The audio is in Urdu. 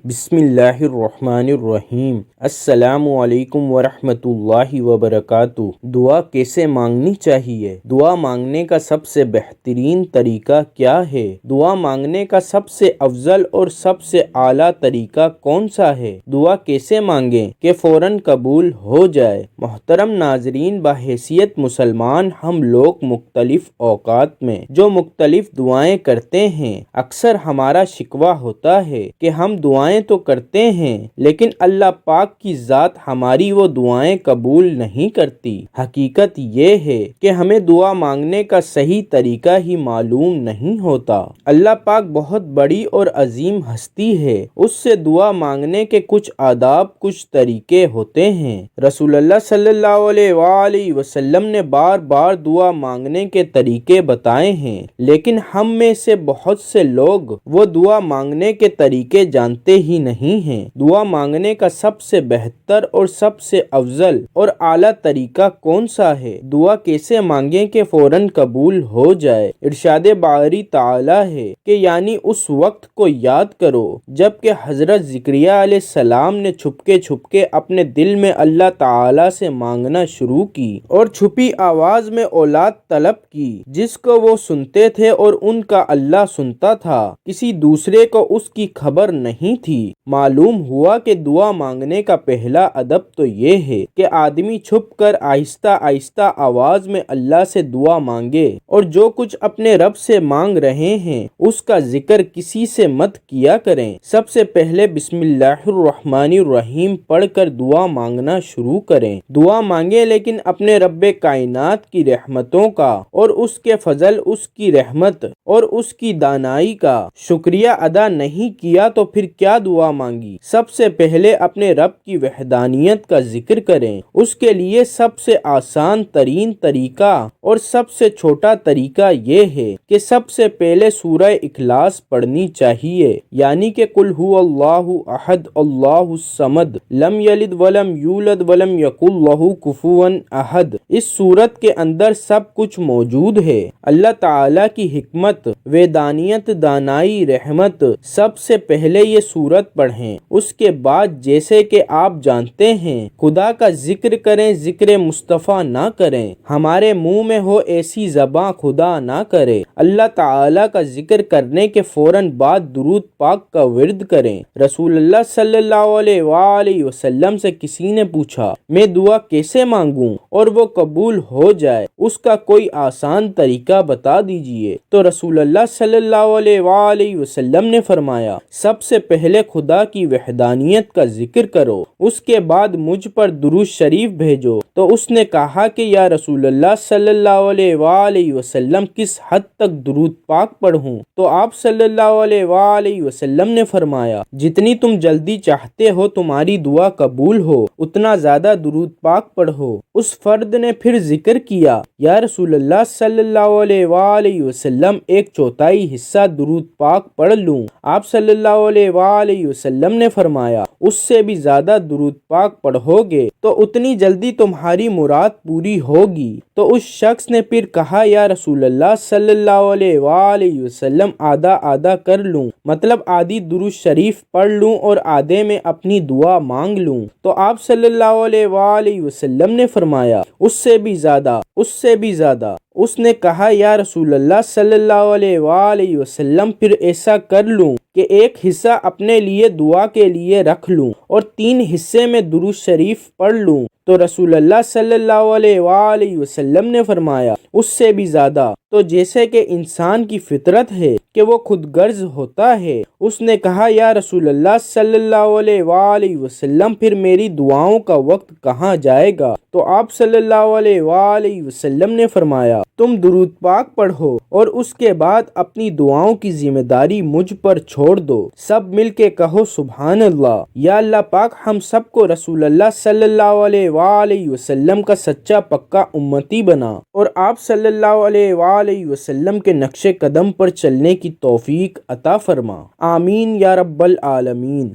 بسم اللہ الرحمن الرحیم۔ السلام علیکم ورحمۃ اللہ وبرکاتہ۔ دعا کیسے مانگنی چاہیے؟ دعا مانگنے کا سب سے بہترین طریقہ کیا ہے؟ دعا مانگنے کا سب سے افضل اور سب سے اعلیٰ طریقہ کون سا ہے؟ دعا کیسے مانگیں کہ فوراً قبول ہو جائے؟ محترم ناظرین، بحیثیت مسلمان ہم لوگ مختلف اوقات میں جو مختلف دعائیں کرتے ہیں، اکثر ہمارا شکوہ ہوتا ہے کہ ہم دعائیں تو کرتے ہیں لیکن اللہ پاک کی ذات ہماری وہ دعائیں قبول نہیں کرتی۔ حقیقت یہ ہے کہ ہمیں دعا مانگنے کا صحیح طریقہ ہی معلوم نہیں ہوتا۔ اللہ پاک بہت بڑی اور عظیم ہستی ہے، اس سے دعا مانگنے کے کچھ آداب، کچھ طریقے ہوتے ہیں۔ رسول اللہ صلی اللہ علیہ وآلہ وسلم نے بار بار دعا مانگنے کے طریقے بتائے ہیں، لیکن ہم میں سے بہت سے لوگ وہ دعا مانگنے کے طریقے جانتے ہی نہیں ہیں۔ دعا مانگنے کا سب سے بہتر اور سب سے افضل اور اعلیٰ طریقہ کون سا ہے؟ دعا کیسے مانگیں کہ فوراً قبول ہو جائے؟ ارشاد باری تعالیٰ ہے کہ یعنی اس وقت کو یاد کرو جب کہ حضرت زکریا علیہ السلام نے چھپکے اپنے دل میں اللہ تعالیٰ سے مانگنا شروع کی اور چھپی آواز میں اولاد طلب کی، جس کو وہ سنتے تھے اور ان کا اللہ سنتا تھا، کسی دوسرے کو اس کی خبر نہیں تھی۔ معلوم ہوا کہ دعا مانگنے کا پہلا ادب تو یہ ہے کہ آدمی چھپ کر آہستہ آہستہ آواز میں اللہ سے دعا مانگے اور جو کچھ اپنے رب سے مانگ رہے ہیں اس کا ذکر کسی سے مت کیا کریں۔ سب سے پہلے بسم اللہ الرحمن الرحیم پڑھ کر دعا مانگنا شروع کریں۔ دعا مانگیں لیکن اپنے رب کائنات کی رحمتوں کا اور اس کے فضل، اس کی رحمت اور اس کی دانائی کا شکریہ ادا نہیں کیا تو پھر کیا دعا مانگی؟ سب سے پہلے اپنے رب کی وحدانیت کا ذکر کریں۔ اس کے لیے سب سے آسان ترین طریقہ اور سب سے چھوٹا طریقہ یہ ہے کہ سب سے پہلے سورہ اخلاص پڑھنی چاہیے، یعنی کہ قل هو اللہ احد اللہ الصمد لم یلد ولم یولد ولم یکن لہ کفوا احد۔ اس سورت کے اندر سب کچھ موجود ہے۔ اللہ تعالیٰ کی حکمت، وحدانیت، دانائی، رحمت، سب سے پہلے یہ سورت پڑھیں۔ اس کے بعد جیسے کہ آپ جانتے ہیں خدا کا ذکر کریں، ذکر مصطفیٰ نہ کریں، ہمارے منہ میں ہو ایسی زباں خدا نہ کرے۔ اللہ تعالیٰ کا ذکر کرنے کے فوراً بعد درود پاک کا ورد کریں۔ رسول اللہ صلی اللہ علیہ وآلہ وسلم سے کسی نے پوچھا میں دعا کیسے مانگوں اور وہ قبول ہو جائے، اس کا کوئی آسان طریقہ بتا دیجئے؟ تو رسول اللہ صلی اللہ علیہ وآلہ وسلم نے فرمایا سب سے پہلے خدا کی وحدانیت کا ذکر کرو، اس کے بعد مجھ پر درود شریف بھیجو۔ تو اس نے کہا کہ یا رسول اللہ صلی اللہ علیہ وآلہ وسلم کس حد تک درود پاک پڑھوں؟ تو آپ صلی اللہ علیہ وآلہ وسلم نے فرمایا جتنی تم جلدی چاہتے ہو تمہاری دعا قبول ہو اتنا زیادہ درود پاک پڑھو۔ اس فرد نے پھر ذکر کیا یا رسول اللہ صلی اللہ علیہ وآلہ وسلم ایک چوتھائی حصہ درود پاک پڑھ لوں؟ آپ صلی اللہ علیہ وآلہ وسلم نے فرمایا اس سے بھی زیادہ درود پاک پڑھو گے تو اتنی جلدی تمہاری مراد پوری ہوگی۔ تو اس شخص نے پھر کہا یا رسول اللہ صلی اللہ علیہ وآلہ وسلم آدھا آدھا کر لوں، مطلب آدھی درود شریف پڑھ لوں اور آدھے میں اپنی دعا مانگ لوں؟ تو آپ صلی اللہ علیہ وآلہ وسلم نے فرمایا اس سے بھی زیادہ، اس سے بھی زیادہ۔ اس نے کہا یا رسول اللہ صلی اللہ علیہ وآلہ وسلم پھر ایسا کر لوں کہ ایک حصہ اپنے لیے دعا کے لیے رکھ لوں اور 3 حصے میں درود شریف پڑھ لوں؟ تو رسول اللہ صلی اللہ علیہ وآلہ وسلم نے فرمایا اس سے بھی زیادہ۔ تو جیسے کہ انسان کی فطرت ہے کہ وہ خود غرض ہوتا ہے، اس نے کہا یا رسول اللہ صلی اللہ علیہ وآلہ وسلم پھر میری دعاؤں کا وقت کہاں جائے گا؟ تو آپ صلی اللہ علیہ وآلہ وسلم نے فرمایا تم درود پاک پڑھو اور اس کے بعد اپنی دعاؤں کی ذمہ داری مجھ پر چھوڑ دو۔ سب مل کے کہو سبحان اللہ۔ یا اللہ پاک ہم سب کو رسول اللہ صلی اللہ علیہ وآلہ وسلم کا سچا پکا امتی بنا اور آپ صلی اللہ علیہ وآلہ وسلم کے نقش قدم پر چلنے کی توفیق عطا فرما۔ آمین یا رب العالمین۔